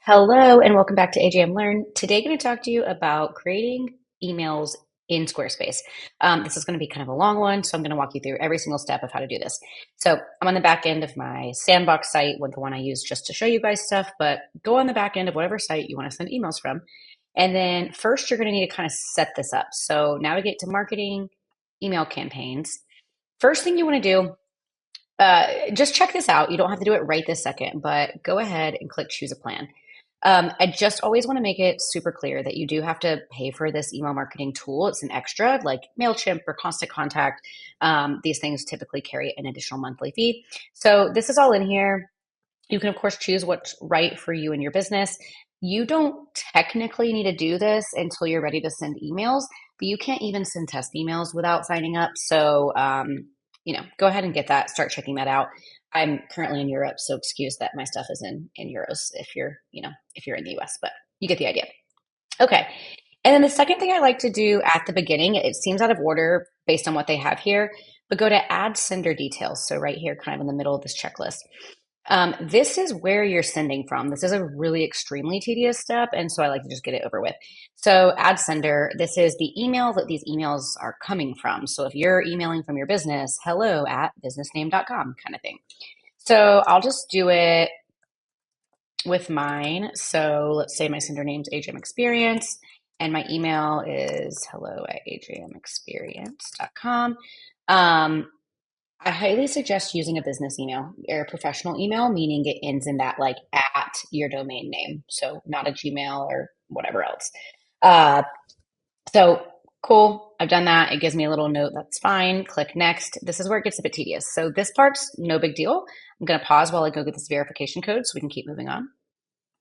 Hello and welcome back to AJM Learn. Today, I'm going to talk to you about creating emails in Squarespace. This is going to be kind of a long one, so I'm going to walk you through every single step of how to do this. So I'm on the back end of my sandbox site, with the one I use just to show you guys stuff, but go on the back end of whatever site you want to send emails from. And then first, you're going to need to kind of set this up. So navigate to marketing, email campaigns. First thing you want to do, just check this out. You don't have to do it right this second, but go ahead and click choose a plan. I just always want to make it super clear that you do have to pay for this email marketing tool. It's an extra, like MailChimp or Constant Contact. These things typically carry an additional monthly fee. So this is all in here. You can, of course, choose what's right for you and your business. You don't technically need to do this until you're ready to send emails, but you can't even send test emails without signing up. So, go ahead and get that. Start checking that out. I'm currently in Europe, so excuse that my stuff is in euros if you're in the US, but you get the idea. Okay. And then the second thing I like to do at the beginning, it seems out of order based on what they have here, but go to add sender details. So right here, kind of in the middle of this checklist. This is where you're sending from. This is a really extremely tedious step, and so I like to just get it over with. So add sender, this is the email that these emails are coming from. So if you're emailing from your business, hello@businessname.com kind of thing. So I'll just do it with mine. So let's say my sender name's AJM Experience, and my email is hello@ajmexperience.com. I highly suggest using a business email or a professional email, meaning it ends in that like at your domain name. So not a Gmail or whatever else. Uh, so cool. I've done that. It gives me a little note. That's fine. Click next. This is where it gets a bit tedious. So this part's no big deal. I'm going to pause while I go get this verification code so we can keep moving on.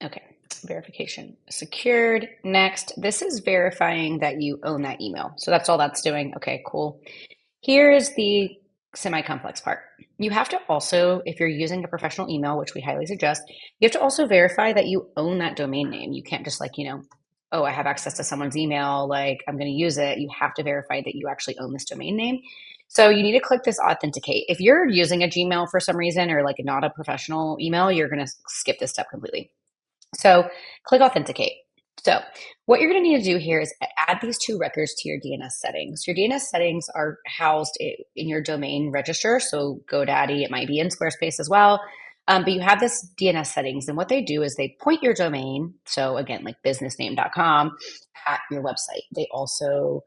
Okay. Verification secured. Next, this is verifying that you own that email. So that's all that's doing. Okay, cool. Here is the semi-complex part. You have to also, if you're using a professional email, which we highly suggest, you have to also verify that you own that domain name. You can't just oh, I have access to someone's email, like I'm going to use it. You have to verify that you actually own this domain name. So you need to click this authenticate. If you're using a Gmail for some reason or like not a professional email, you're going to skip this step completely. So click authenticate. So what you're going to need to do here is add these two records to your DNS settings. Your DNS settings are housed in your domain register. So GoDaddy, it might be in Squarespace as well. But you have this DNS settings, and what they do is they point your domain. So again, like businessname.com at your website. They also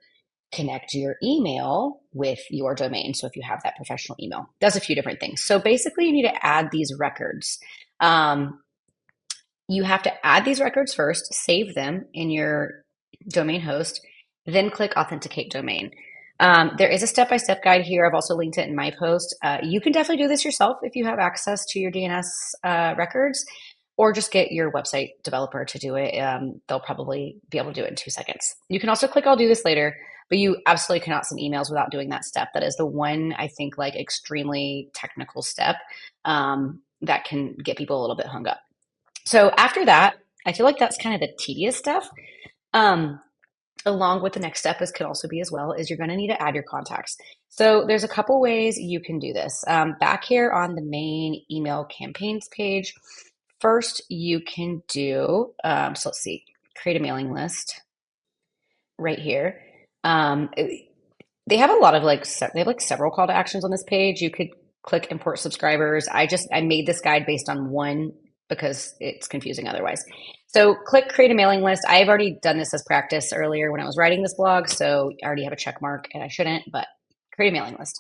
connect your email with your domain. So if you have that professional email, does a few different things. So basically you need to add these records. You have to add these records first, save them in your domain host, then click authenticate domain. There is a step-by-step guide here. I've also linked it in my post. You can definitely do this yourself if you have access to your DNS records, or just get your website developer to do it. They'll probably be able to do it in 2 seconds. You can also click I'll do this later, but you absolutely cannot send emails without doing that step. That is the one, I think, like extremely technical step that can get people a little bit hung up. So after that, I feel like that's kind of the tedious stuff. Along with the next step, this could also be as well, is you're going to need to add your contacts. So there's a couple ways you can do this. Back here on the main email campaigns page, first you can do, so let's see, create a mailing list right here. They have a lot of they have like several call to actions on this page. You could click import subscribers. I made this guide based on one because it's confusing otherwise. So click create a mailing list. I've already done this as practice earlier when I was writing this blog, so I already have a check mark and I shouldn't, but create a mailing list.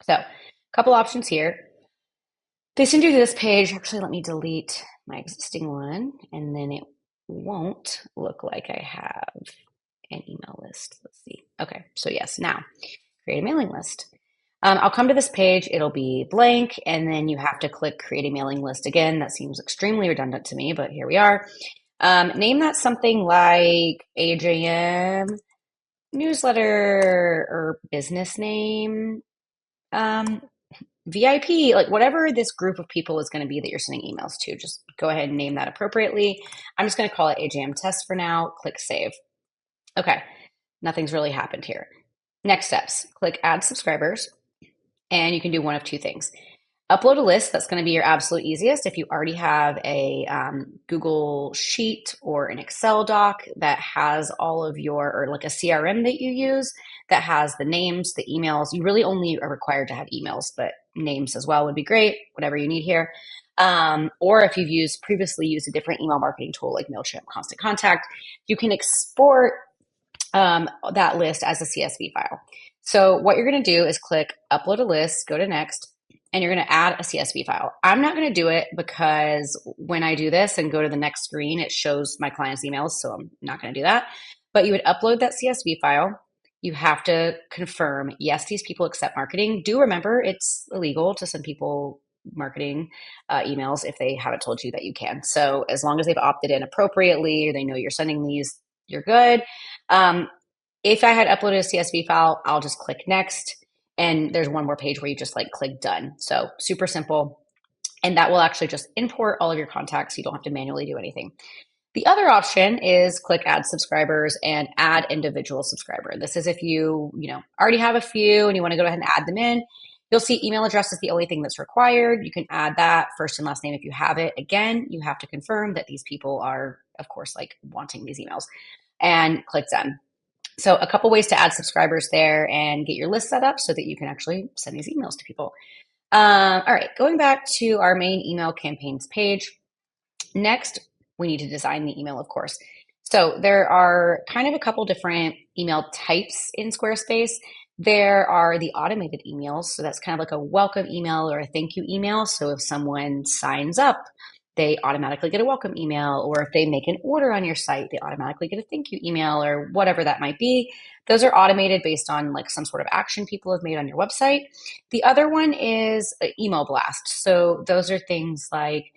So a couple options here. They send you to this page. Actually, let me delete my existing one and then it won't look like I have an email list. Let's see. Okay, so yes, now create a mailing list. I'll come to this page, it'll be blank, and then you have to click create a mailing list again. That seems extremely redundant to me, but here we are. Name that something like AJM newsletter or business name, VIP, like whatever this group of people is going to be that you're sending emails to. Just go ahead and name that appropriately. I'm just going to call it AJM test for now. Click save. Okay, nothing's really happened here. Next steps, click add subscribers. And you can do one of two things. Upload a list. That's going to be your absolute easiest. If you already have a Google Sheet or an Excel doc that has all of your, or like a CRM that you use that has the names, the emails, you really only are required to have emails, but names as well would be great, whatever you need here. Or if you've previously used a different email marketing tool like MailChimp, Constant Contact, you can export that list as a CSV file. So what you're going to do is click upload a list, go to next, and you're going to add a CSV file. I'm not going to do it because when I do this and go to the next screen, it shows my client's emails. So I'm not going to do that. But you would upload that CSV file. You have to confirm, yes, these people accept marketing. Do remember it's illegal to send people marketing emails if they haven't told you that you can. So as long as they've opted in appropriately or they know you're sending these, you're good. If I had uploaded a CSV file, I'll just click next. And there's one more page where you just like click done. So super simple. And that will actually just import all of your contacts. You don't have to manually do anything. The other option is click add subscribers and add individual subscriber. This is if you already have a few and you want to go ahead and add them in. You'll see email address is the only thing that's required. You can add that first and last name if you have it. Again, you have to confirm that these people are, of course, like wanting these emails, and click done. So a couple ways to add subscribers there and get your list set up so that you can actually send these emails to people. All right, going back to our main email campaigns page. Next, we need to design the email, of course. So there are kind of a couple different email types in Squarespace. There are the automated emails. So that's kind of like a welcome email or a thank you email. So if someone signs up, they automatically get a welcome email, or if they make an order on your site, they automatically get a thank you email, or whatever that might be. Those are automated based on like some sort of action people have made on your website. The other one is an email blast. So those are things like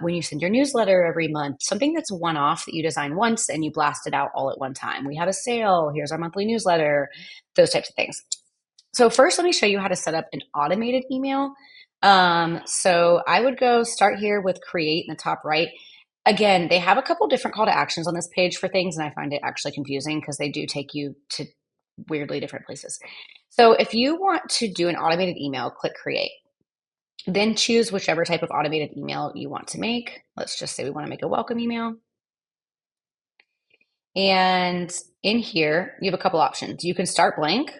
when you send your newsletter every month, something that's one-off that you design once and you blast it out all at one time. We have a sale, here's our monthly newsletter, those types of things. So first, let me show you how to set up an automated email. So I would go start here with create in the top right. Again, they have a couple different call to actions on this page for things, and I find it actually confusing because they do take you to weirdly different places. So if you want to do an automated email, click create. Then choose whichever type of automated email you want to make. Let's just say we want to make a welcome email. And in here, you have a couple options. You can start blank,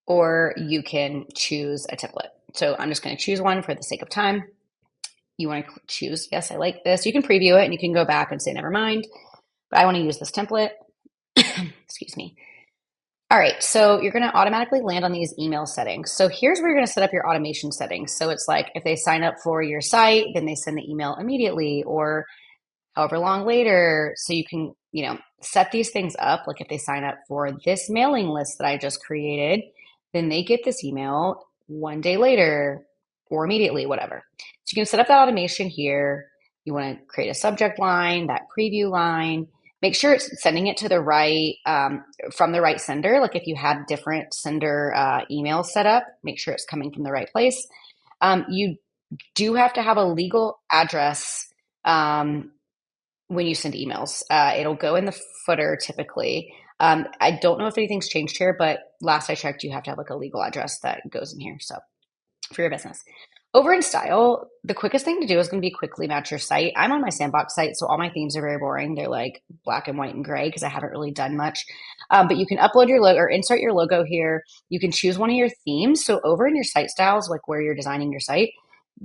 or you can choose a template. So I'm just going to choose one for the sake of time. You want to choose, yes, I like this. You can preview it and you can go back and say, never mind, but I want to use this template. Excuse me. All right, so you're going to automatically land on these email settings. So here's where you're going to set up your automation settings. So it's like if they sign up for your site, then they send the email immediately or however long later. So you can, set these things up. Like if they sign up for this mailing list that I just created, then they get this email one day later or immediately, whatever. So you can set up that automation here. You want to create a subject line, that preview line. Make sure it's sending it to the right, from the right sender. Like if you had different sender emails set up, make sure it's coming from the right place. You do have to have a legal address when you send emails. It'll go in the footer typically. I don't know if anything's changed here, but last I checked, you have to have like a legal address that goes in here. So for your business. Over in style, the quickest thing to do is going to be quickly match your site. I'm on my sandbox site, so all my themes are very boring. They're like black and white and gray because I haven't really done much. But you can upload your logo or insert your logo here. You can choose one of your themes. So over in your site styles, like where you're designing your site,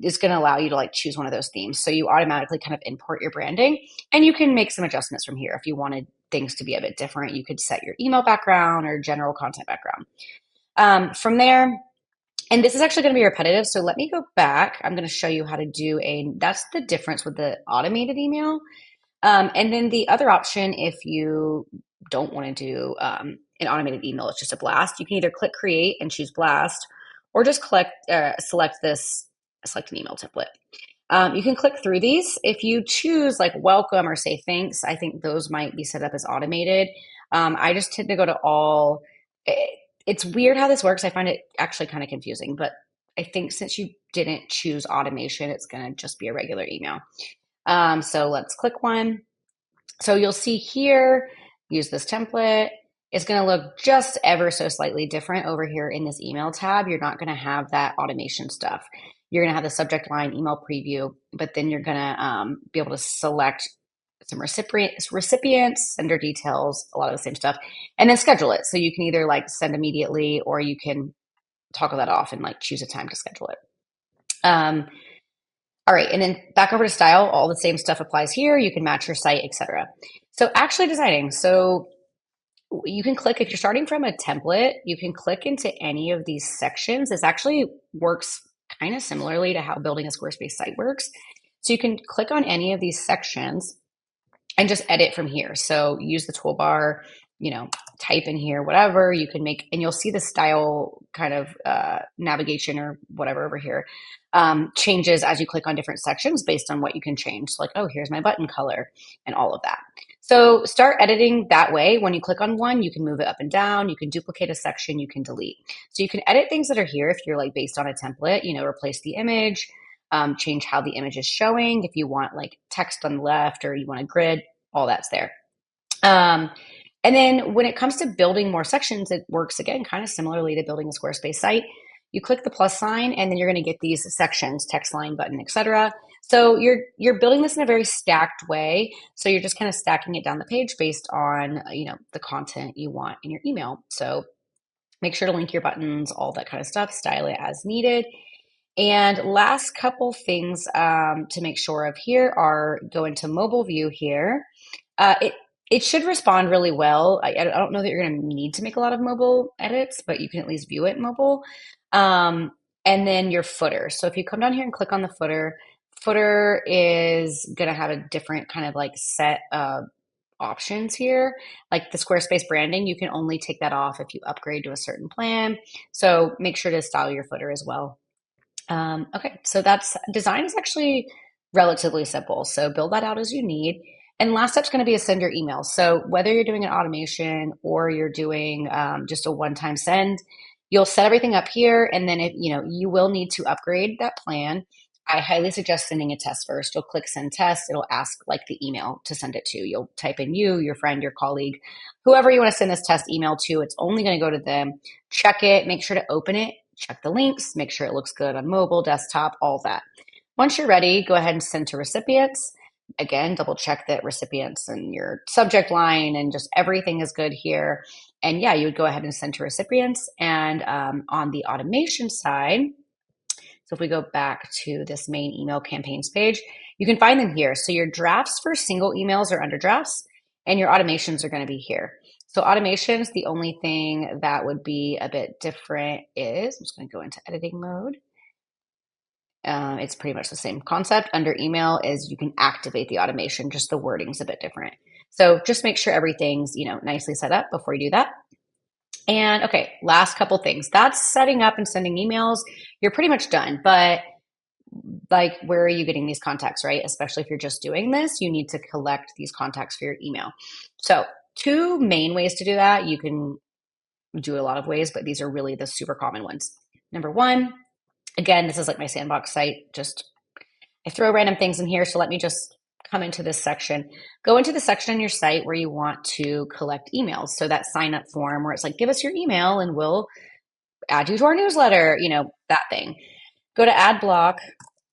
is going to allow you to like choose one of those themes. So you automatically kind of import your branding, and you can make some adjustments from here. If you wanted things to be a bit different, you could set your email background or general content background. From there, and this is actually going to be repetitive, so let me go back. I'm going to show you how to do that's the difference with the automated email. And then the other option, if you don't want to do an automated email, it's just a blast. You can either click create and choose blast, or just select an email template. You can click through these. If you choose like welcome or say thanks, I think those might be set up as automated. I just tend to go to all. It's weird how this works. I find it actually kind of confusing, but I think since you didn't choose automation, it's going to just be a regular email. So let's click one. So you'll see here, use this template. It's going to look just ever so slightly different over here in this email tab. You're not going to have that automation stuff. you're going to have the subject line email preview, but then you're going to be able to select some recipients, sender details, a lot of the same stuff, and then schedule it. So you can either like send immediately, or you can toggle that off and like choose a time to schedule it. All right, and then back over to style, all the same stuff applies here. You can match your site, etc. So actually designing. So you can click, if you're starting from a template, you can click into any of these sections. This actually works kind of similarly to how building a Squarespace site works. So you can click on any of these sections and just edit from here. So use the toolbar, type in here, whatever you can make, and you'll see the style kind of navigation or whatever over here changes as you click on different sections based on what you can change. So like, oh, here's my button color and all of that. So start editing that way. When you click on one, you can move it up and down. You can duplicate a section, you can delete. So you can edit things that are here if you're like based on a template, replace the image, change how the image is showing. If you want like text on the left or you want a grid, all that's there. And then when it comes to building more sections, it works again kind of similarly to building a Squarespace site. You click the plus sign, and then you're going to get these sections, text line, button, etc. So you're building this in a very stacked way. So you're just kind of stacking it down the page based on the content you want in your email. So make sure to link your buttons, all that kind of stuff, style it as needed. And last couple things to make sure of here are go into mobile view here. It should respond really well. I don't know that you're going to need to make a lot of mobile edits, but you can at least view it mobile. And then your footer. So if you come down here and click on the footer is going to have a different kind of like set of options here. Like the Squarespace branding, you can only take that off if you upgrade to a certain plan. So make sure to style your footer as well. Okay, so that's design is actually relatively simple. So build that out as you need. And last step's going to be to send your emails. So whether you're doing an automation or you're doing just a one-time send, you'll set everything up here. And then if you will need to upgrade that plan, I highly suggest sending a test first. You'll click send test. It'll ask like the email to send it to. You'll type in you, your friend, your colleague, whoever you want to send this test email to. It's only going to go to them. Check it. Make sure to open it. Check the links. Make sure it looks good on mobile, desktop, all that. Once you're ready, go ahead and send to recipients. Again, double check that recipients and your subject line and just everything is good here. And yeah, you would go ahead and send to recipients. And on the automation side, so if we go back to this main email campaigns page, you can find them here. So your drafts for single emails are under drafts and your automations are going to be here. So automations, the only thing that would be a bit different is, I'm just going to go into editing mode. It's pretty much the same concept. Under email is you can activate the automation, just the wording's a bit different. So just make sure everything's, nicely set up before you do that. And okay, last couple things. That's setting up and sending emails. You're pretty much done, but like, where are you getting these contacts, right? Especially if you're just doing this, you need to collect these contacts for your email. So two main ways to do that. You can do a lot of ways, but these are really the super common ones. Number one, again, this is like my sandbox site. I throw random things in here. So let me just come into this section. Go into the section on your site where you want to collect emails. So that sign up form where it's like, give us your email and we'll add you to our newsletter, that thing. Go to add block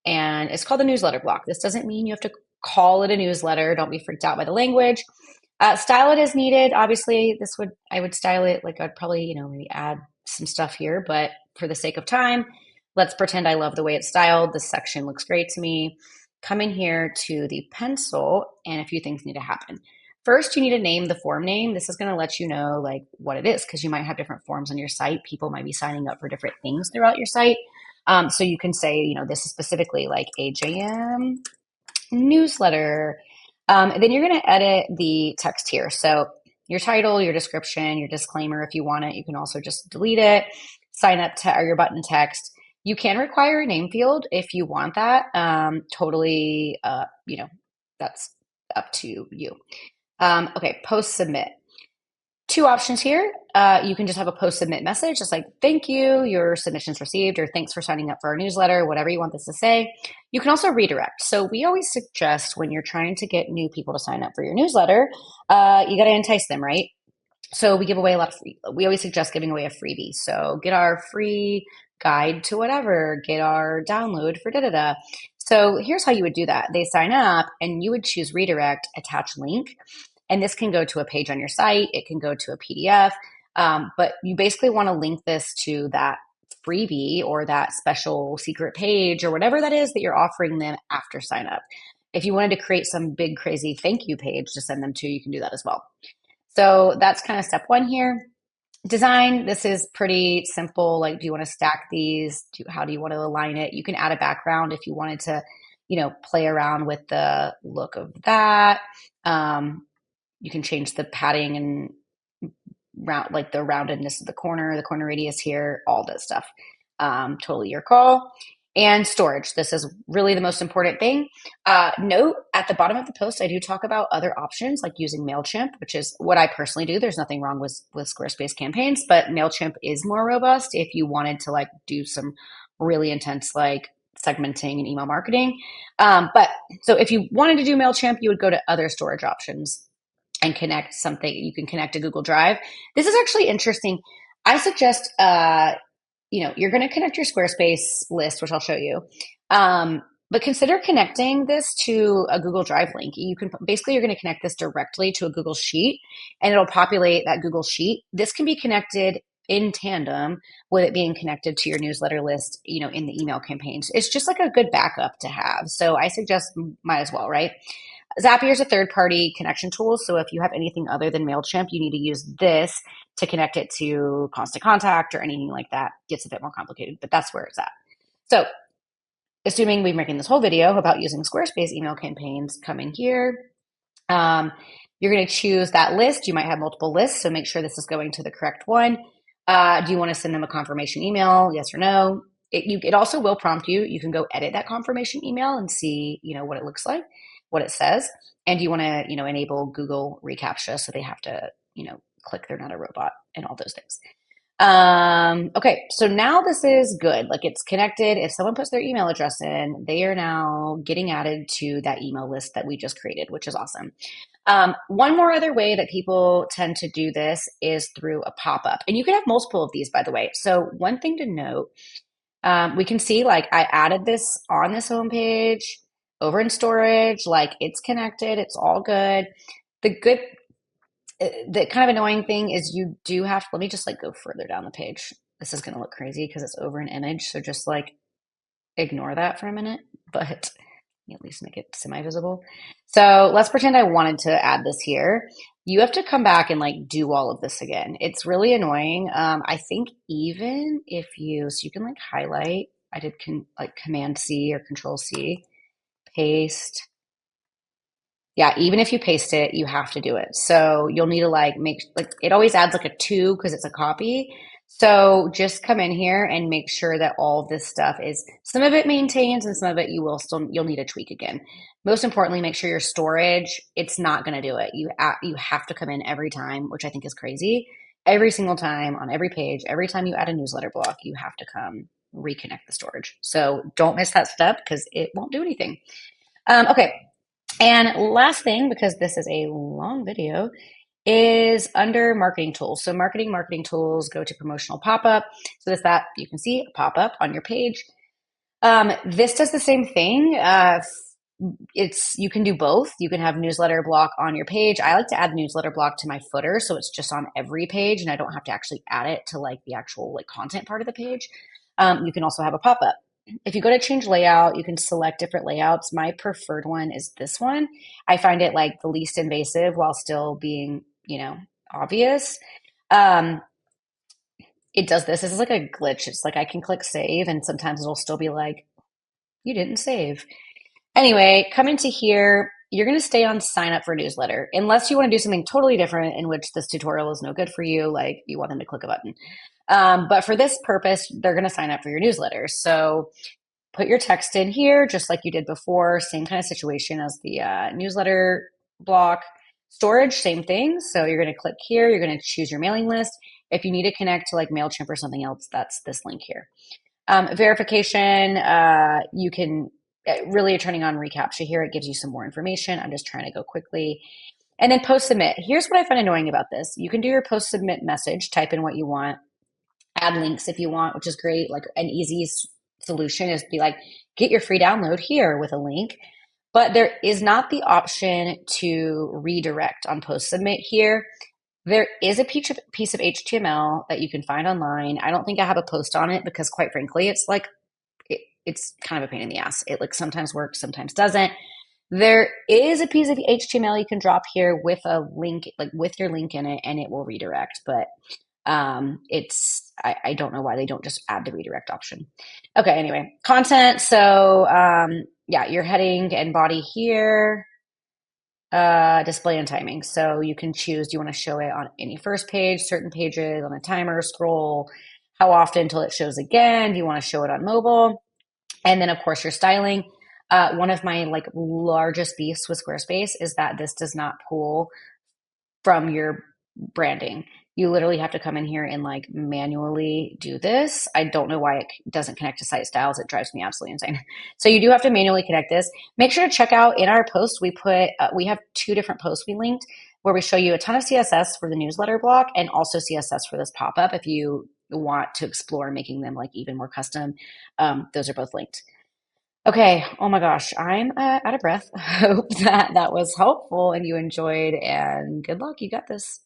and it's called the newsletter block. This doesn't mean you have to call it a newsletter. Don't be freaked out by the language. Style it as needed. Obviously, I would style it like I'd probably, maybe add some stuff here, but for the sake of time, let's pretend I love the way it's styled. This section looks great to me. Come in here to the pencil and a few things need to happen. First, you need to name the form name. This is going to let you know like what it is because you might have different forms on your site. People might be signing up for different things throughout your site. So you can say, this is specifically like AJM newsletter. And then you're going to edit the text here. So your title, your description, your disclaimer, if you want it, you can also just delete it, sign up or your button text. You can require a name field if you want that. Totally, that's up to you. Okay, post submit. Two options here. You can just have a post submit message, just like, thank you, your submission's received, or thanks for signing up for our newsletter, whatever you want this to say. You can also redirect. So we always suggest when you're trying to get new people to sign up for your newsletter, you got to entice them, right? So we give away we always suggest giving away a freebie. So get our free guide to whatever, get our download for da da da. So here's how you would do that. They sign up and you would choose redirect, attach link. And this can go to a page on your site. It can go to a PDF. But you basically want to link this to that freebie or that special secret page or whatever that is that you're offering them after sign up. If you wanted to create some big crazy thank you page to send them to, you can do that as well. So that's kind of step one here. Design, this is pretty simple. Like, do you want to stack these? How do you want to align it? You can add a background if you wanted to, play around with the look of that. You can change the padding and like the roundedness of the corner radius here, all that stuff. Totally your call. And storage. This is really the most important thing. Note at the bottom of the post, I do talk about other options like using MailChimp, which is what I personally do. There's nothing wrong with Squarespace campaigns, but MailChimp is more robust if you wanted to like do some really intense like segmenting and email marketing. But so if you wanted to do MailChimp, you would go to other storage options and connect something. You can connect to Google Drive. This is actually interesting. I suggest, you're going to connect your Squarespace list, which I'll show you. But consider connecting this to a Google Drive link. You're going to connect this directly to a Google Sheet and it'll populate that Google Sheet. This can be connected in tandem with it being connected to your newsletter list, in the email campaigns. It's just like a good backup to have. So I suggest might as well, right? Zapier is a third-party connection tool. So if you have anything other than MailChimp, you need to use this to connect it to Constant Contact or anything like that. It gets a bit more complicated, but that's where it's at. So assuming we're making this whole video about using Squarespace email campaigns, come in here. You're going to choose that list. You might have multiple lists, so make sure this is going to the correct one. Do you want to send them a confirmation email? Yes or no? It also will prompt you. You can go edit that confirmation email and see, what it looks like, what it says. And you want to, enable Google reCAPTCHA so they have to, click they're not a robot and all those things. Okay, so now this is good. Like it's connected. If someone puts their email address in, they are now getting added to that email list that we just created, which is awesome. One more other way that people tend to do this is through a pop-up. And you can have multiple of these, by the way. So one thing to note, we can see like I added this on this homepage over in storage, like it's connected, it's all good. The kind of annoying thing is you do have, let me just like go further down the page. This is going to look crazy because it's over an image. So just like ignore that for a minute, but at least make it semi-visible. So let's pretend I wanted to add this here. You have to come back and like do all of this again. It's really annoying. I think even if so you can like highlight, I did like Command C or Control C, paste. Yeah, even if you paste it, you have to do it. So you'll need to like it always adds like a 2 because it's a copy. So just come in here and make sure that all of this stuff is, some of it maintains and some of it you'll need to tweak again. Most importantly, make sure your storage, it's not going to do it. You have to come in every time, which I think is crazy. Every single time on every page, every time you add a newsletter block, you have to come reconnect the storage. So don't miss that step because it won't do anything. Okay. And last thing, because this is a long video, is under marketing tools. So marketing tools, go to promotional pop-up. So that's that you can see a pop-up on your page. This does the same thing. You can do both. You can have newsletter block on your page. I like to add newsletter block to my footer, so it's just on every page and I don't have to actually add it to like the actual like content part of the page. You can also have a pop-up. If you go to change layout, you can select different layouts. My preferred one is this one. I find it like the least invasive while still being, obvious. It does this. This is like a glitch. It's like I can click save and sometimes it'll still be like, you didn't save. Anyway, come into here. You're going to stay on sign up for newsletter unless you want to do something totally different in which this tutorial is no good for you. Like you want them to click a button. But for this purpose, they're going to sign up for your newsletter. So put your text in here, just like you did before. Same kind of situation as the newsletter block. Storage, same thing. So you're going to click here. You're going to choose your mailing list. If you need to connect to like MailChimp or something else, that's this link here. Verification, you can really turning on reCAPTCHA here. It gives you some more information. I'm just trying to go quickly. And then post submit. Here's what I find annoying about this. You can do your post submit message, type in what you want. add links if you want, which is great. Like an easy solution is be like, get your free download here with a link. But there is not the option to redirect on post submit here. There is a piece of HTML that you can find online. I don't think I have a post on it because, quite frankly, it's like it's kind of a pain in the ass. It like sometimes works, sometimes doesn't. There is a piece of HTML you can drop here with a link, like with your link in it, and it will redirect. But I don't know why they don't just add the redirect option. Okay, anyway, content. So yeah, your heading and body here. Display and timing. So you can choose, do you want to show it on any first page, certain pages, on a timer, scroll, how often until it shows again? Do you want to show it on mobile? And then of course your styling. One of my like largest beefs with Squarespace is that this does not pull from your branding. You literally have to come in here and like manually do this. I don't know why it doesn't connect to site styles. It drives me absolutely insane. So you do have to manually connect this. Make sure to check out in our post. We have two different posts we linked where we show you a ton of CSS for the newsletter block and also CSS for this pop up if you want to explore making them like even more custom. Those are both linked. Okay. Oh my gosh. I'm out of breath. I hope that that was helpful and you enjoyed, and good luck. You got this.